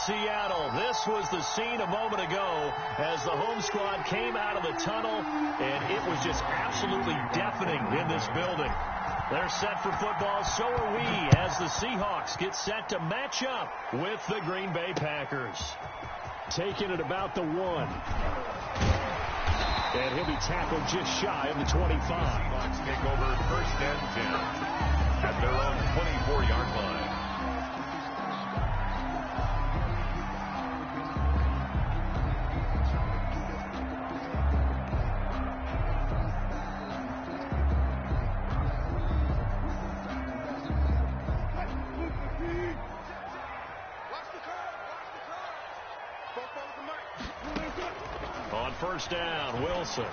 Seattle. This was the scene a moment ago as the home squad came out of the tunnel, and it was just absolutely deafening in this building. They're set for football, so are we, as the Seahawks get set to match up with the Green Bay Packers. Taking it about the 1. And he'll be tackled just shy of the 25. Seahawks take over 1st and 10 at their own 24-yard line. On 1st down, Wilson.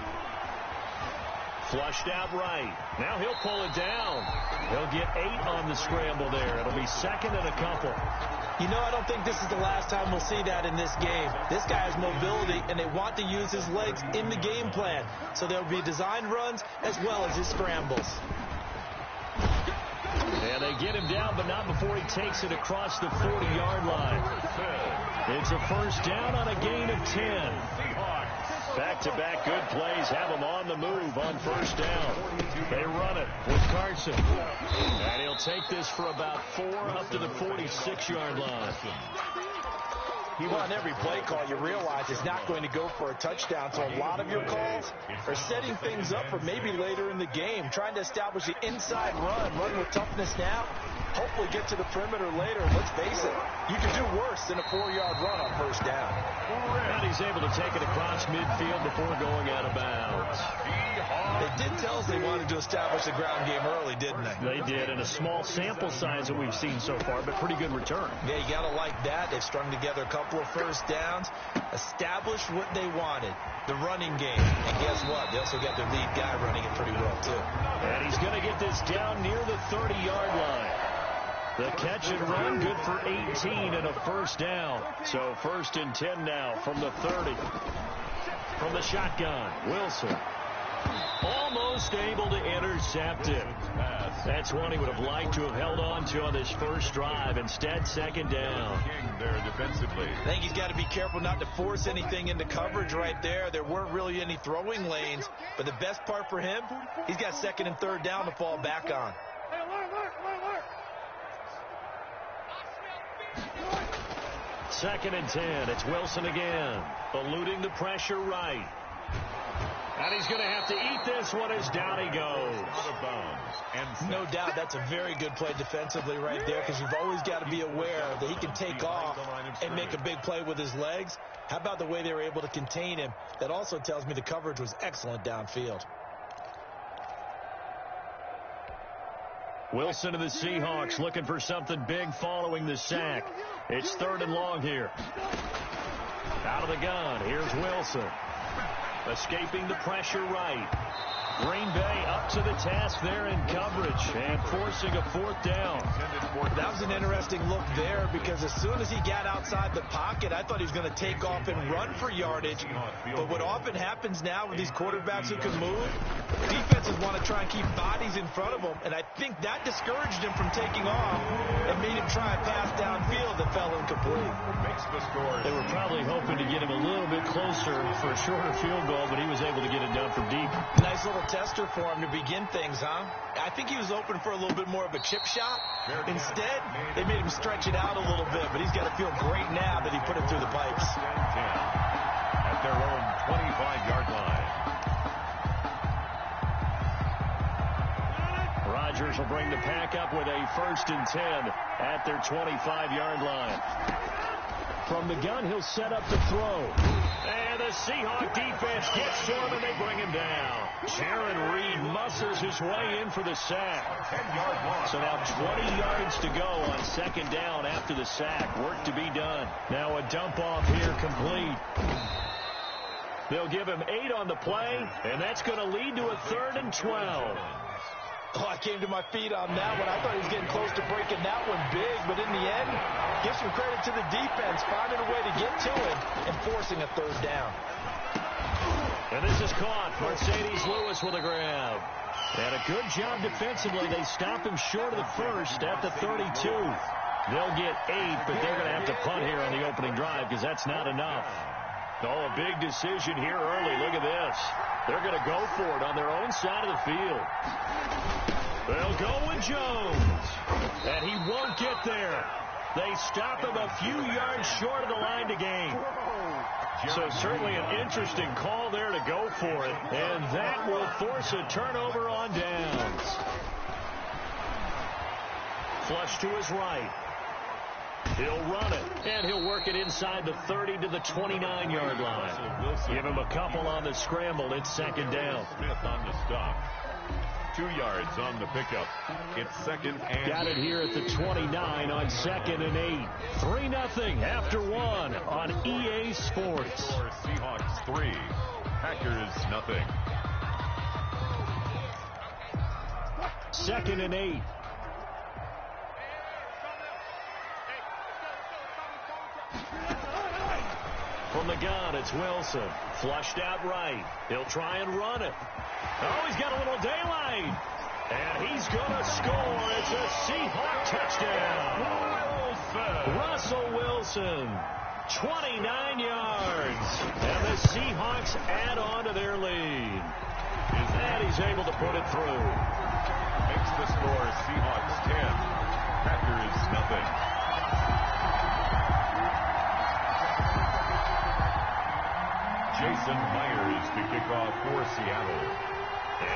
Flushed out right. Now he'll pull it down. He'll get 8 on the scramble there. It'll be 2nd and a couple. You know, I don't think this is the last time we'll see that in this game. This guy has mobility, and they want to use his legs in the game plan. So there'll be designed runs as well as his scrambles. And they get him down, but not before he takes it across the 40-yard line. It's a 1st down on a gain of 10. Back-to-back good plays have him on the move on 1st down. They run it with Carson. And he'll take this for about 4 up to the 46-yard line. Well, on every play call, you realize it's not going to go for a touchdown. So a lot of your calls are setting things up for maybe later in the game, trying to establish the inside run with toughness now, hopefully get to the perimeter later. Let's face it, you can do worse than a 4-yard run on 1st down. And he's able to take it across midfield before going out of bounds. They did tell us they wanted to establish the ground game early, didn't they? They did, in a small sample size that we've seen so far, but pretty good return. Yeah, you got to like that. They've strung together a couple of 1st downs, established what they wanted, the running game. And guess what? They also got their lead guy running it pretty well, too. And he's going to get this down near the 30-yard line. The catch and run, good for 18 and a 1st down. So 1st and 10 now from the 30. From the shotgun, Wilson. Almost able to intercept it. That's one he would have liked to have held on to on this 1st drive. Instead, 2nd down. There defensively. I think he's got to be careful not to force anything into coverage right there. There weren't really any throwing lanes. But the best part for him, he's got 2nd and 3rd down to fall back on. Second and 10. It's Wilson again. Eluding the pressure right. And he's going to have to eat this one as down he goes. Out of bounds. And no doubt that's a very good play defensively right there, because you've always got to be aware that he can take off and make a big play with his legs. How about the way they were able to contain him? That also tells me the coverage was excellent downfield. Wilson of the Seahawks looking for something big following the sack. It's 3rd and long here. Out of the gun, here's Wilson. Escaping the pressure right. Green Bay up to the task there in coverage and forcing a 4th down. That was an interesting look there, because as soon as he got outside the pocket, I thought he was going to take off and run for yardage. But what often happens now with these quarterbacks who can move, defenses want to try and keep bodies in front of them, and I think that discouraged him from taking off and made him try a pass downfield that fell incomplete. They were probably hoping to get him a little bit closer for a shorter field goal, but he was able to get it done from deep. Nice little tester for him to begin things, huh? I think he was open for a little bit more of a chip shot. Instead, they made him stretch it out a little bit, but he's got to feel great now that he put it through the pipes. At their own 25-yard line. Rodgers will bring the pack up with a 1st and 10 at their 25-yard line. From the gun, he'll set up to throw. And the Seahawk defense gets to him, and they bring him down. Jaron Reed muscles his way in for the sack. So now 20 yards to go on 2nd down after the sack. Work to be done. Now a dump off here complete. They'll give him 8 on the play, and that's going to lead to a 3rd and 12. Oh, I came to my feet on that one. I thought he was getting close to breaking that one big, but in the end, give some credit to the defense, finding a way to get to it and forcing a 3rd down. And this is caught. Mercedes Lewis with a grab. And a good job defensively. They stop him short of the 1st at the 32. They'll get 8, but they're going to have to punt here on the opening drive because that's not enough. Oh, a big decision here early. Look at this. They're going to go for it on their own side of the field. They'll go with Jones, and he won't get there. They stop him a few yards short of the line to gain. So certainly an interesting call there to go for it, and that will force a turnover on downs. Flush to his right. He'll run it, and he'll work it inside the 30 to the 29-yard line. Give him a couple on the scramble. It's second down. Smith on the stop. 2 yards on the pickup. It's second and got it here at the 29 on second and 8. 3-0 after 1 on EA Sports. Seahawks 3, Packers 0. Second and 8. From the gun, it's Wilson. Flushed out right. He'll try and run it. Oh, he's got a little daylight. And he's going to score. It's a Seahawk touchdown. Russell Wilson, 29 yards. And the Seahawks add on to their lead. And he's able to put it through. Makes the score Seahawks 10, Packers 0. Jason Myers to kick off for Seattle.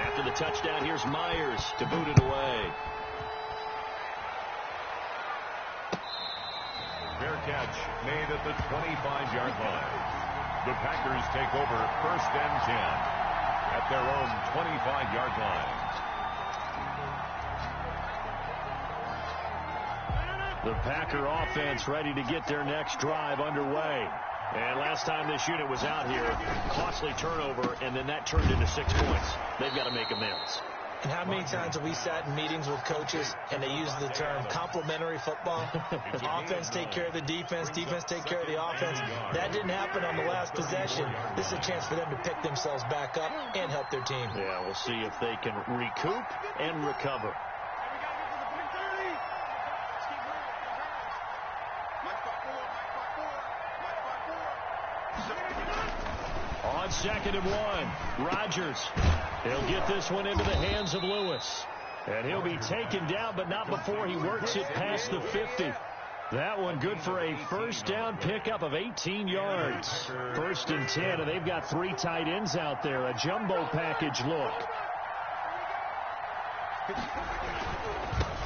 After the touchdown, here's Myers to boot it away. Fair catch made at the 25-yard line. The Packers take over first and 10 at their own 25-yard line. The Packer offense ready to get their next drive underway. And last time this unit was out here, costly turnover, and then that turned into 6 points. They've got to make amends. And how many times have we sat in meetings with coaches and they use the term complementary football? Offense take care of the defense, defense take care of the offense. That didn't happen on the last possession. This is a chance for them to pick themselves back up and help their team. Yeah, we'll see if they can recoup and recover. On second and 1, Rodgers. He'll get this one into the hands of Lewis. And he'll be taken down, but not before he works it past the 50. That one good for a first down pickup of 18 yards. First and 10, and they've got 3 tight ends out there. A jumbo package look.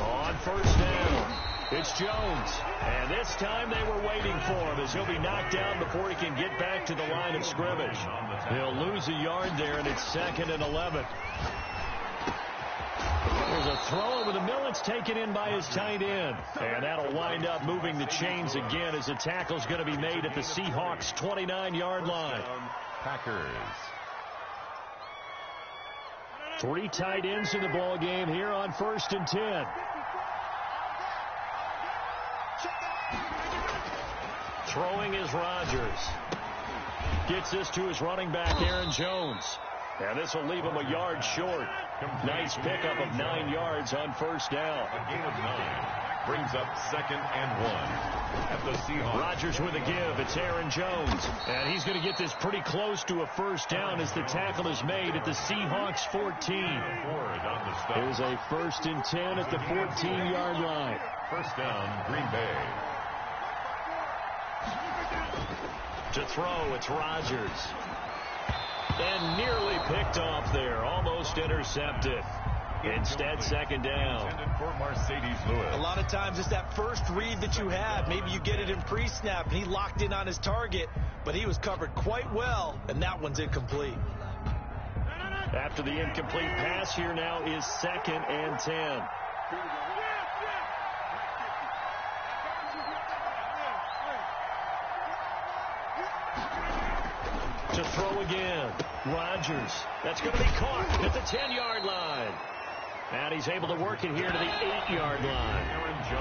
On first down, it's Jones. And this time they were waiting for him as he'll be knocked down before he can get back to the line of scrimmage. He'll lose a yard there, and it's second and 11. There's a throw over the middle. It's taken in by his tight end. And that'll wind up moving the chains again as the tackle's going to be made at the Seahawks' 29-yard line. Packers. 3 tight ends in the ball game here on first and 10. Throwing is Rodgers. Gets this to his running back, Aaron Jones. And this will leave him a yard short. Nice pickup of 9 yards on first down. A gain of 9 brings up second and 1 at the Seahawks. Rodgers with a give. It's Aaron Jones. And he's going to get this pretty close to a first down as the tackle is made at the Seahawks 14. Here's a first and 10 at the 14-yard line. First down, Green Bay. To throw, it's Rodgers. And nearly picked off there. Almost intercepted. Instead, second down. For Mercedes Lewis. A lot of times it's that first read that you have. Maybe you get it in pre-snap, and he locked in on his target, but he was covered quite well, and that one's incomplete. After the incomplete pass, here now is second and 10. To throw again, Rodgers. That's going to be caught at the 10-yard line. And he's able to work it here to the 8-yard line.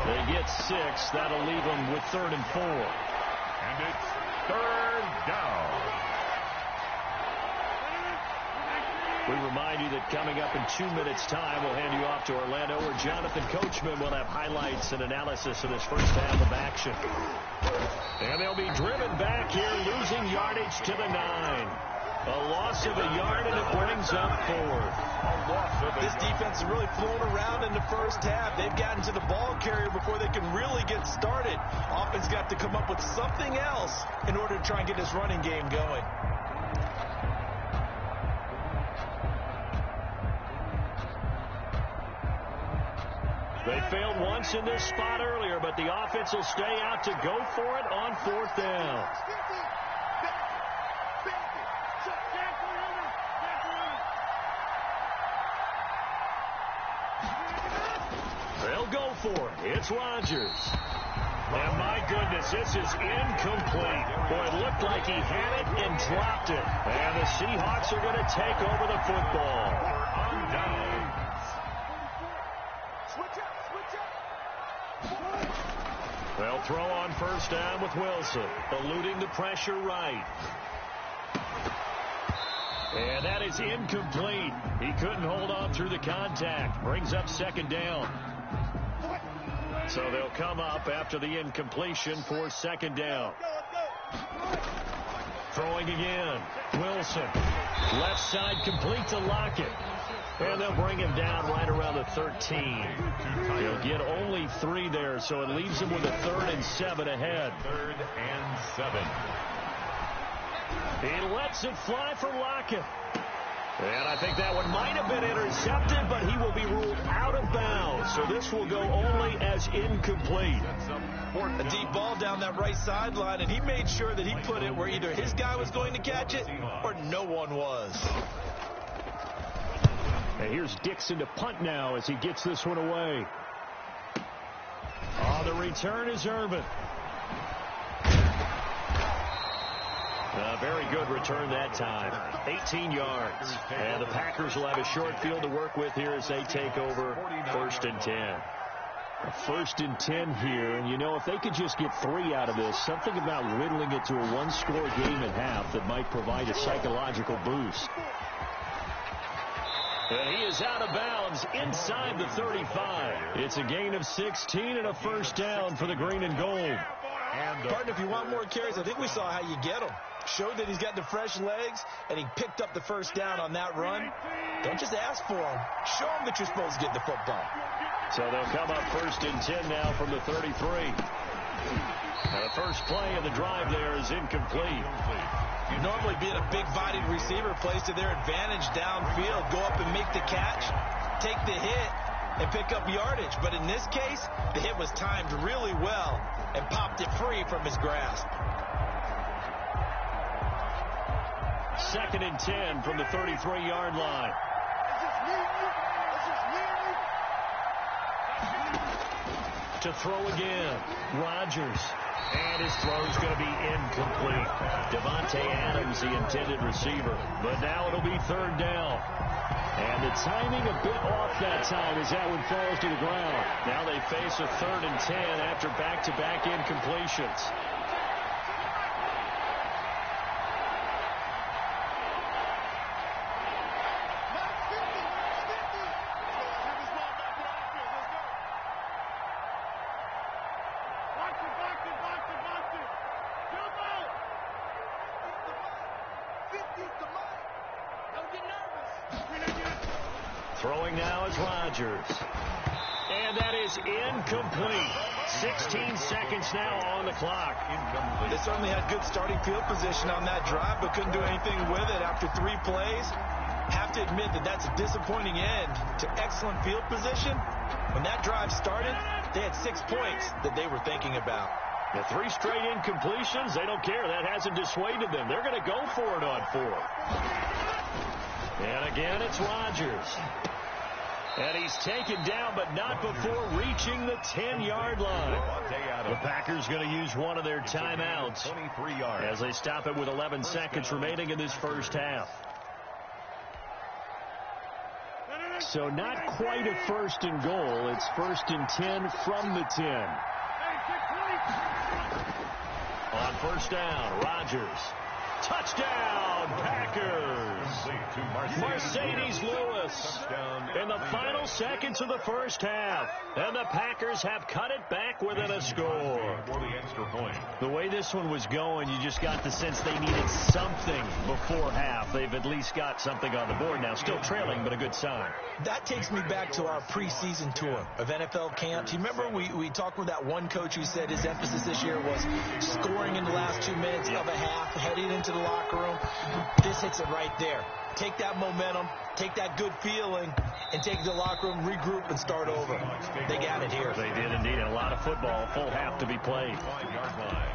They get 6. That'll leave them with 3rd and 4. And it's 3rd down. We remind remind you that coming up in 2 minutes' time, we'll hand you off to Orlando, where Jonathan Coachman will have highlights and analysis of this first half of action. And they'll be driven back here, losing yardage to the 9. A loss of a yard, and it brings up 4th. This defense is really flown around in the first half. They've gotten to the ball carrier before they can really get started. Offense got to come up with something else in order to try and get this running game going. They failed once in this spot earlier, but the offense will stay out to go for it on 4th down. They'll go for it. It's Rodgers. And my goodness, this is incomplete. Boy, it looked like he had it and dropped it. And the Seahawks are going to take over the football. On down. They'll throw on first down with Wilson, eluding the pressure right. And that is incomplete. He couldn't hold on through the contact. Brings up 2nd down. So they'll come up after the incompletion for 2nd down. Throwing again. Wilson. Left side complete to Lockett. And they'll bring him down right around the 13. He'll get only 3 there, so it leaves him with a 3rd and 7 ahead. 3rd and 7. He lets it fly for Lockett. And I think that one might have been intercepted, but he will be ruled out of bounds. So this will go only as incomplete. A deep ball down that right sideline, and he made sure that he put it where either his guy was going to catch it or no one was. And here's Dixon to punt now as he gets this one away. On the return is Urban. A very good return that time. 18 yards. And the Packers will have a short field to work with here as they take over 1st and 10. A 1st and 10 here. And, you know, if they could just get 3 out of this, something about whittling it to a 1-score game at half that might provide a psychological boost. And he is out of bounds inside the 35. It's a gain of 16 and a first down for the green and gold. Partner, if you want more carries, I think we saw how you get them. Showed that he's got the fresh legs, and he picked up the first down on that run. Don't just ask for them. Show them that you're supposed to get the football. So they'll come up 1st and 10 now from the 33. Now the first play of the drive there is incomplete. Normally being a big-bodied receiver plays to their advantage downfield. Go up and make the catch, take the hit, and pick up yardage. But in this case, the hit was timed really well and popped it free from his grasp. 2nd and 10 from the 33-yard line. To throw again, Rodgers. And his throw's going to be incomplete. Devontae Adams, the intended receiver. But now it'll be 3rd down. And the timing a bit off that time as that one falls to the ground. Now they face a 3rd and 10 after back-to-back incompletions. Throwing now is Rodgers. And that is incomplete. 16 seconds now on the clock. They certainly had good starting field position on that drive, but couldn't do anything with it after 3 plays. Have to admit that that's a disappointing end to excellent field position. When that drive started, they had 6 points that they were thinking about. The 3 straight incompletions, they don't care. That hasn't dissuaded them. They're going to go for it on 4th. And again, it's Rodgers. And he's taken down, but not before reaching the 10-yard line. The Packers going to use one of their timeouts as they stop it with 11 seconds remaining in this first half. So not quite a 1st and goal. It's 1st and 10 from the 10. On first down, Rodgers. Touchdown, Packers. Mercedes Lewis in the final seconds of the first half. And the Packers have cut it back within a score. The way this one was going, you just got the sense they needed something before half. They've at least got something on the board now. Still trailing, but a good sign. That takes me back to our preseason tour of NFL camps. You remember we talked with that one coach who said his emphasis this year was scoring in the last 2 minutes of a half, heading into the locker room. This hits it right there. Take that momentum, take that good feeling, and take it to the locker room, regroup, and start over. They got it here. They did indeed. A lot of football, full half to be played. 5-yard line.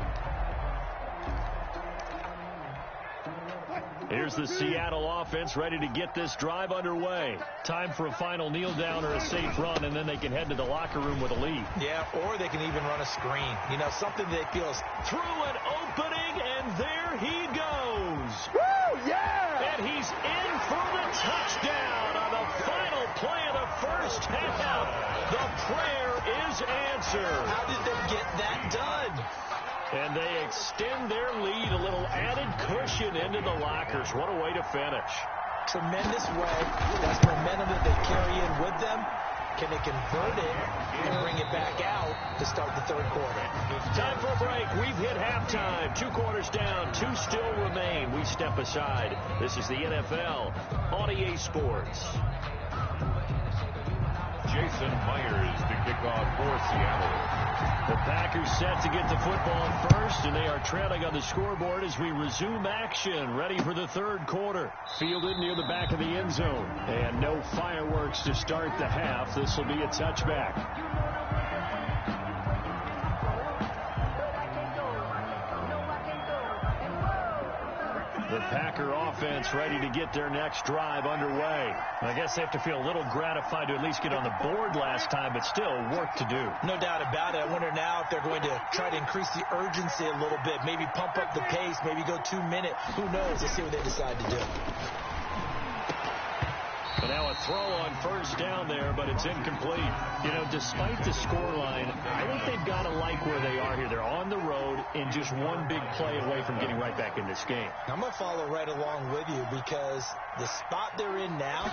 Here's the Seattle offense ready to get this drive underway. Time for a final kneel down or a safe run, and then they can head to the locker room with a lead. Yeah, or they can even run a screen. You know, something they feel is through an opening, and there he goes. Woo, yeah! And he's in for the touchdown on the final play of the first half. The prayer is answered. How did they get that done? And they extend their lead, a little added cushion into the lockers. What a way to finish. Tremendous way. That's momentum that they carry in with them. Can they convert it and bring it back out to start the third quarter? Time for a break. We've hit halftime. 2 quarters down. 2 still remain. We step aside. This is the NFL on EA Sports. Jason Myers to kick off for Seattle. The Packers set to get the football first, and they are trailing on the scoreboard as we resume action, ready for the third quarter. Fielded near the back of the end zone, and no fireworks to start the half. This will be a touchback. The Packer offense ready to get their next drive underway. I guess they have to feel a little gratified to at least get on the board last time, but still work to do. No doubt about it. I wonder now if they're going to try to increase the urgency a little bit, maybe pump up the pace, maybe go 2 minute. Who knows? Let's see what they decide to do. And now a throw on first down there, but it's incomplete. You know, despite the scoreline, I think they've got to like where they are here. They're on the road and just one big play away from getting right back in this game. I'm going to follow right along with you because the spot they're in now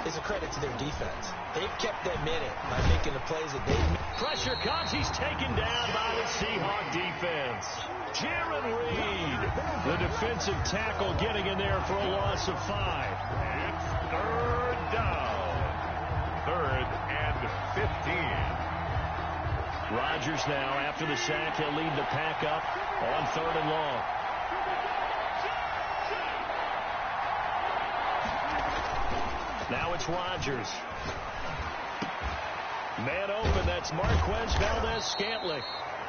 is a credit to their defense. They've kept them in it by making the plays that they've made. Pressure comes. He's taken down by the Seahawk defense. Jaron Reed, the defensive tackle, getting in there for a loss of 5. Third down. 3rd and 15. Rodgers now, after the sack, he'll lead the pack up on 3rd and long. Now it's Rodgers. Man open, that's Marquez Valdez-Scantling.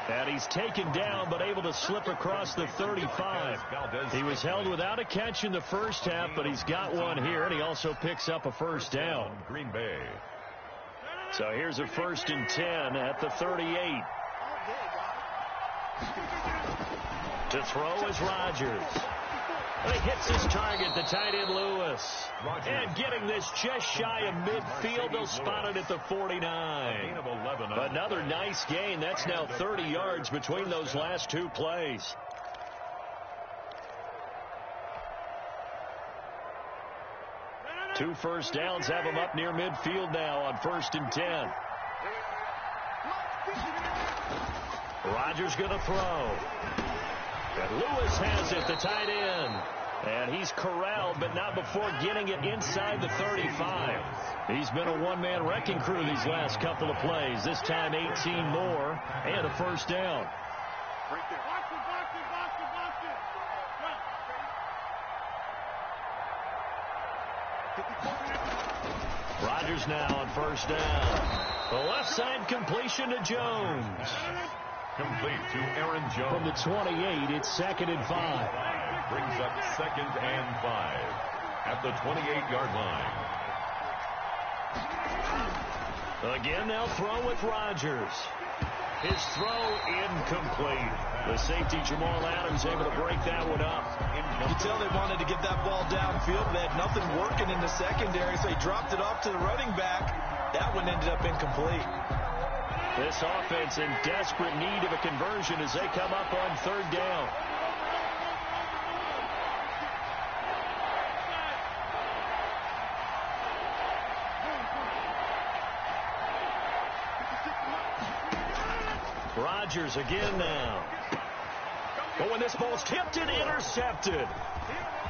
And he's taken down, but able to slip across the 35. He was held without a catch in the first half, but he's got one here, and he also picks up a first down. Green Bay. So here's a 1st and 10 at the 38. To throw is Rodgers. And he hits his target, the tight end Lewis. And getting this just shy of midfield, they'll spot it at the 49. Another nice gain. That's now 30 yards between those last 2 plays. Two first downs have him up near midfield now on 1st and 10. Rodgers going to throw. And Lewis has it, the tight end. And he's corralled, but not before getting it inside the 35. He's been a one-man wrecking crew these last couple of plays. This time 18 more and a first down. Rodgers now on first down. The left side completion to Jones. Complete to Aaron Jones. From the 28, it's 2nd and 5. Brings up 2nd and 5 at the 28-yard line. Again, they'll throw with Rodgers. His throw incomplete. The safety, Jamal Adams, able to break that one up. You can tell they wanted to get that ball downfield. They had nothing working in the secondary, so they dropped it off to the running back. That one ended up incomplete. This offense in desperate need of a conversion as they come up on 3rd down. Rodgers again now. But when this ball's tipped and intercepted.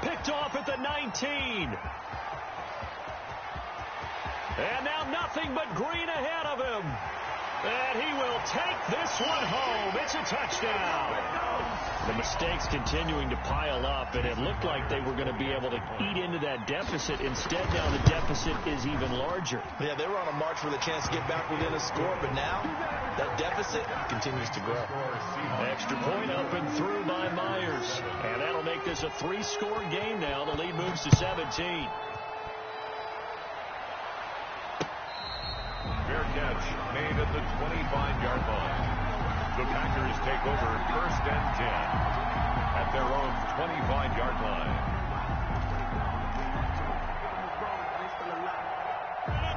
Picked off at the 19. And now nothing but green ahead of him. And he will take this one home. It's a touchdown. The mistakes continuing to pile up, and it looked like they were going to be able to eat into that deficit. Instead, now the deficit is even larger. Yeah, they were on a march for the chance to get back within a score, but now that deficit continues to grow. Extra point up and through by Myers. And that'll make this a 3-score game now. The lead moves to 17. Fair catch made at the 25-yard line. The Packers take over 1st and 10 at their own 25-yard line.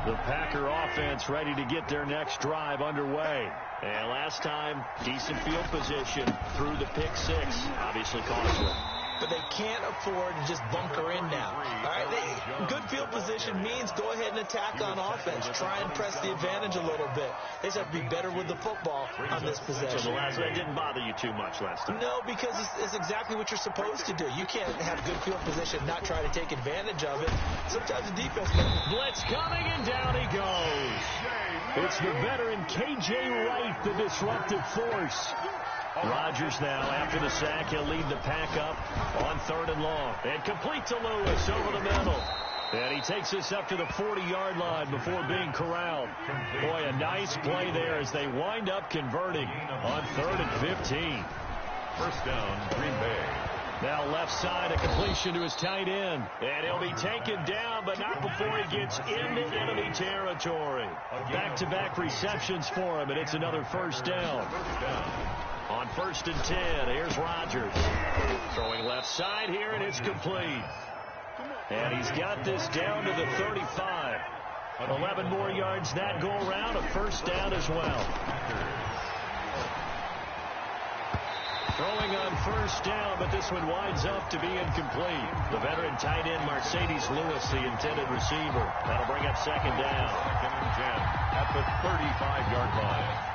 The Packer offense ready to get their next drive underway. And last time, decent field position through the pick 6. Obviously costly. But they can't afford to just bunker in now. All right, good field position means go ahead and attack on offense. Try and press the advantage a little bit. They just have to be better with the football on this possession. So the last one didn't bother you too much last time. No, because it's exactly what you're supposed to do. You can't have good field position, not try to take advantage of it. Sometimes the defense can. Blitz coming, and down he goes. It's the veteran K.J. Wright, the disruptive force. Rodgers now, after the sack, he'll lead the pack up on 3rd and long. And complete to Lewis over the middle. And he takes this up to the 40-yard line before being corralled. Boy, a nice play there as they wind up converting on 3rd and 15. First down, Green Bay. Now left side, a completion to his tight end. And he'll be taken down, but not before he gets into enemy territory. Back-to-back receptions for him, and it's another first down. On 1st and 10, here's Rodgers. Throwing left side here, and it's complete. And he's got this down to the 35. 11 more yards that go around, a first down as well. Throwing on first down, but this one winds up to be incomplete. The veteran tight end, Mercedes Lewis, the intended receiver. That'll bring up second down. 2nd and 10 at the 35-yard line.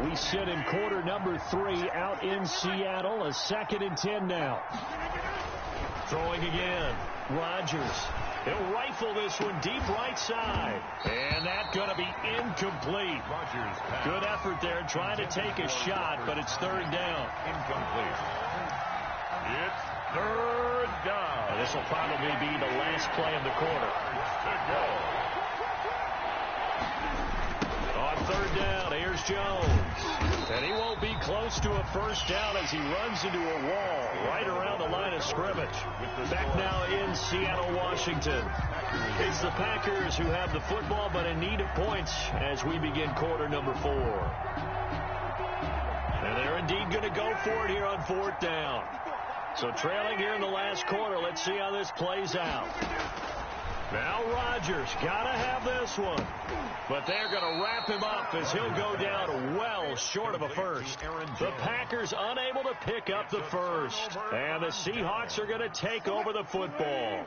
We sit in quarter number 3 out in Seattle. A 2nd and 10 now. Throwing again. Rodgers. He'll rifle this one deep right side. And that's going to be incomplete. Rodgers. Good effort there trying to take a shot, but it's 3rd down. Incomplete. It's 3rd down. This will probably be the last play of the quarter. To go. On 3rd down, here's Jones. And he won't be close to a first down as he runs into a wall right around the line of scrimmage. Back now in Seattle, Washington. It's the Packers who have the football, but in need of points as we begin quarter number 4. And they're indeed going to go for it here on 4th down. So trailing here in the last quarter, let's see how this plays out. Now Rodgers got to have this one. But they're going to wrap him up as he'll go down well short of a first. The Packers unable to pick up the first. And the Seahawks are going to take over the football.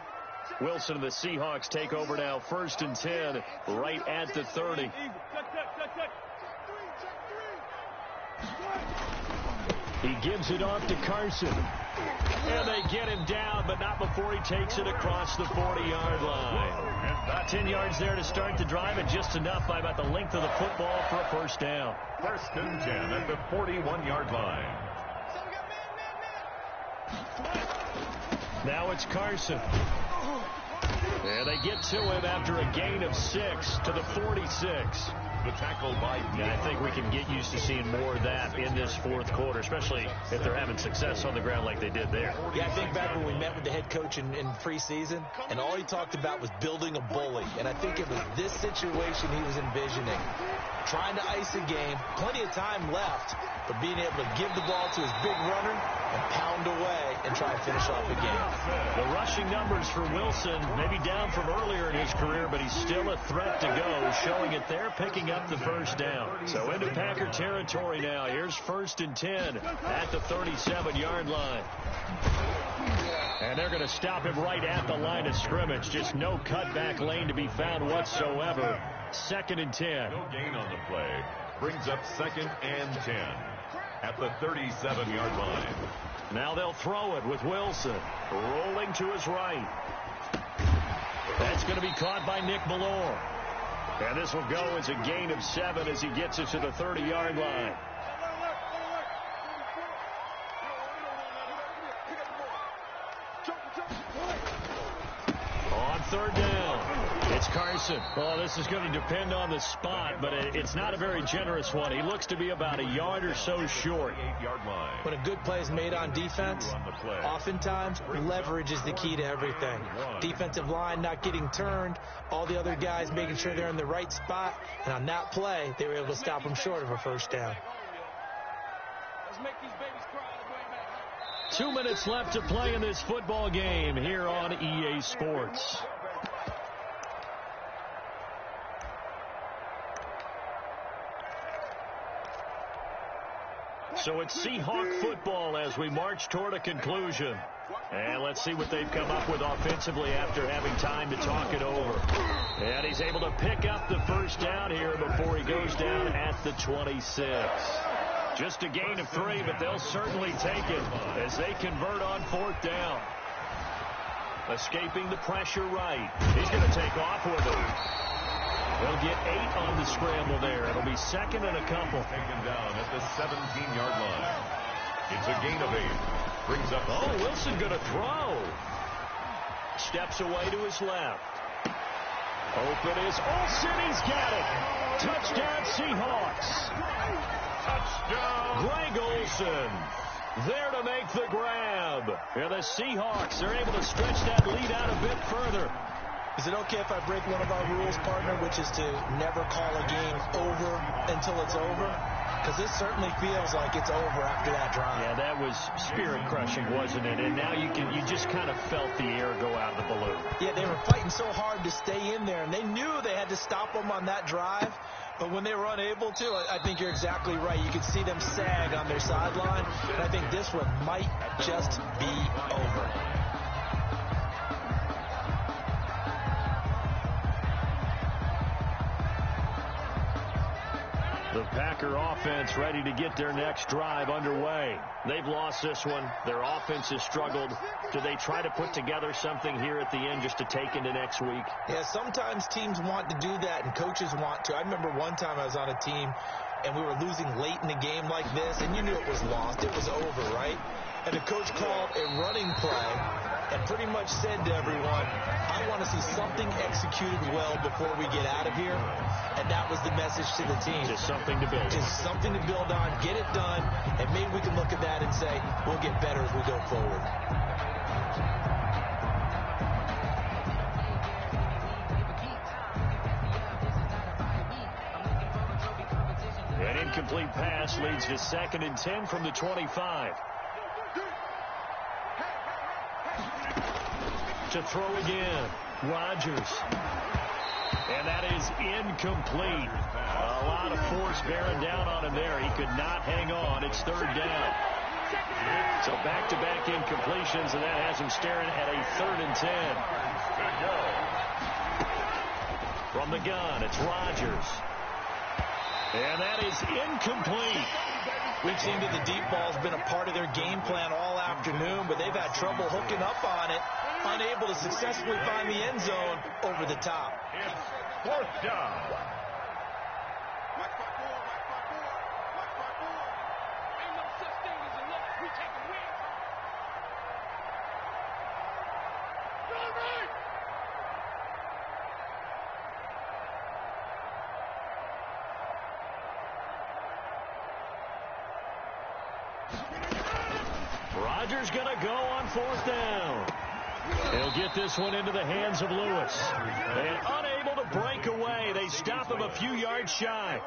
Wilson and the Seahawks take over now 1st and 10 right at the 30. He gives it off to Carson. And they get him down, but not before he takes it across the 40-yard line. 10 yards there to start the drive, and just enough by about the length of the football for a first down. 1st and 10 at the 41-yard line. Now it's Carson. And they get to him after a gain of 6 to the 46. The tackle by I think we can get used to seeing more of that in this 4th quarter, especially if they're having success on the ground like they did there. Yeah, I think back when we met with the head coach in preseason, and all he talked about was building a bully. And I think it was this situation he was envisioning. Trying to ice a game, plenty of time left, but being able to give the ball to his big runner and pound away and try to finish off the game. The rushing numbers for Wilson, maybe down from earlier in his career, but he's still a threat to go, showing it there, picking up the first down. So into Packer territory now. Here's 1st and 10 at the 37-yard line. And they're going to stop him right at the line of scrimmage. Just no cutback lane to be found whatsoever. 2nd and 10. No gain on the play. Brings up 2nd and 10 at the 37-yard line. Now they'll throw it with Wilson. Rolling to his right. That's going to be caught by Nick Ballore. And this will go as a gain of 7 as he gets it to the 30-yard line. On 3rd down, it's Carson. Well, this is going to depend on the spot, but it's not a very generous one. He looks to be about a yard or so short. 8-yard line. When a good play is made on defense, oftentimes leverage is the key to everything. Defensive line not getting turned, all the other guys making sure they're in the right spot, and on that play, they were able to stop them short of a 1st down. Let's make these babies cry. 2 minutes left to play in this football game here on EA Sports. So it's Seahawk football as we march toward a conclusion. And let's see what they've come up with offensively after having time to talk it over. And he's able to pick up the 1st down here before he goes down at the 26. Just a gain of 3, but they'll certainly take it as they convert on 4th down. Escaping the pressure right. He's going to take off with it. They'll get 8 on the scramble there. It'll be 2nd and a couple. Taken down at the 17-yard line. It's a gain of 8. Brings up. Oh, Wilson going to throw. Steps away to his left. Open is Olsen. He's got it. Touchdown Seahawks. Touchdown. Greg Olsen there to make the grab. And the Seahawks are able to stretch that lead out a bit further. Is it okay if I break one of our rules, partner, which is to never call a game over until it's over? Because this certainly feels like it's over after that drive. Yeah, that was spirit-crushing, wasn't it? And now you just kind of felt the air go out of the balloon. Yeah, they were fighting so hard to stay in there, and they knew they had to stop them on that drive. But when they were unable to, I think you're exactly right. You could see them sag on their sideline, and I think this one might just be over. The Packer offense ready to get their next drive underway. They've lost this one. Their offense has struggled. Do they try to put together something here at the end just to take into next week? Yeah, sometimes teams want to do that and coaches want to. I remember one time I was on a team and we were losing late in the game like this, and you knew it was lost. It was over, right? And the coach called a running play and pretty much said to everyone, I want to see something executed well before we get out of here. And that was the message to the team. Just something to build on. Just something to build on, get it done, and maybe we can look at that and say, we'll get better as we go forward. An incomplete pass leads to 2nd and 10 from the 25. To throw again, Rodgers. And that is incomplete. A lot of force bearing down on him there. He could not hang on. It's 3rd down. So back-to-back incompletions, and that has him staring at a 3rd and 10. From the gun, it's Rodgers. And that is incomplete. We've seen that the deep ball's been a part of their game plan all afternoon, but they've had trouble hooking up on it, unable to successfully find the end zone over the top. It's 4th down. Rodgers going to go on 4th down. He'll get this one into the hands of Lewis. And unable to break away. They stop him a few yards shy.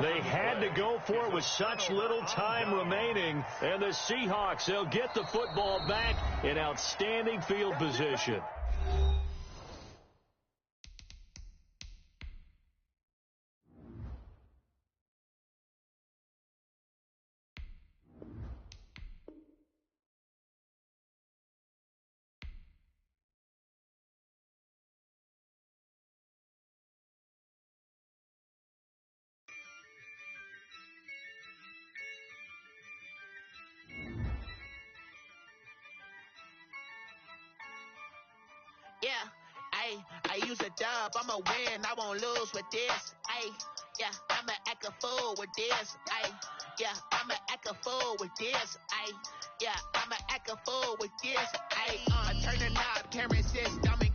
They had to go for it with such little time remaining. And the Seahawks, they'll get the football back in outstanding field position. Ay, use a dub, I'ma win, I won't lose with this. Ay, yeah, I'ma act a fool with this. Ay, yeah, I'ma act a fool with this. Ay, yeah, I'ma act a fool with this. Ay, turn the knob, camera assist, I'm in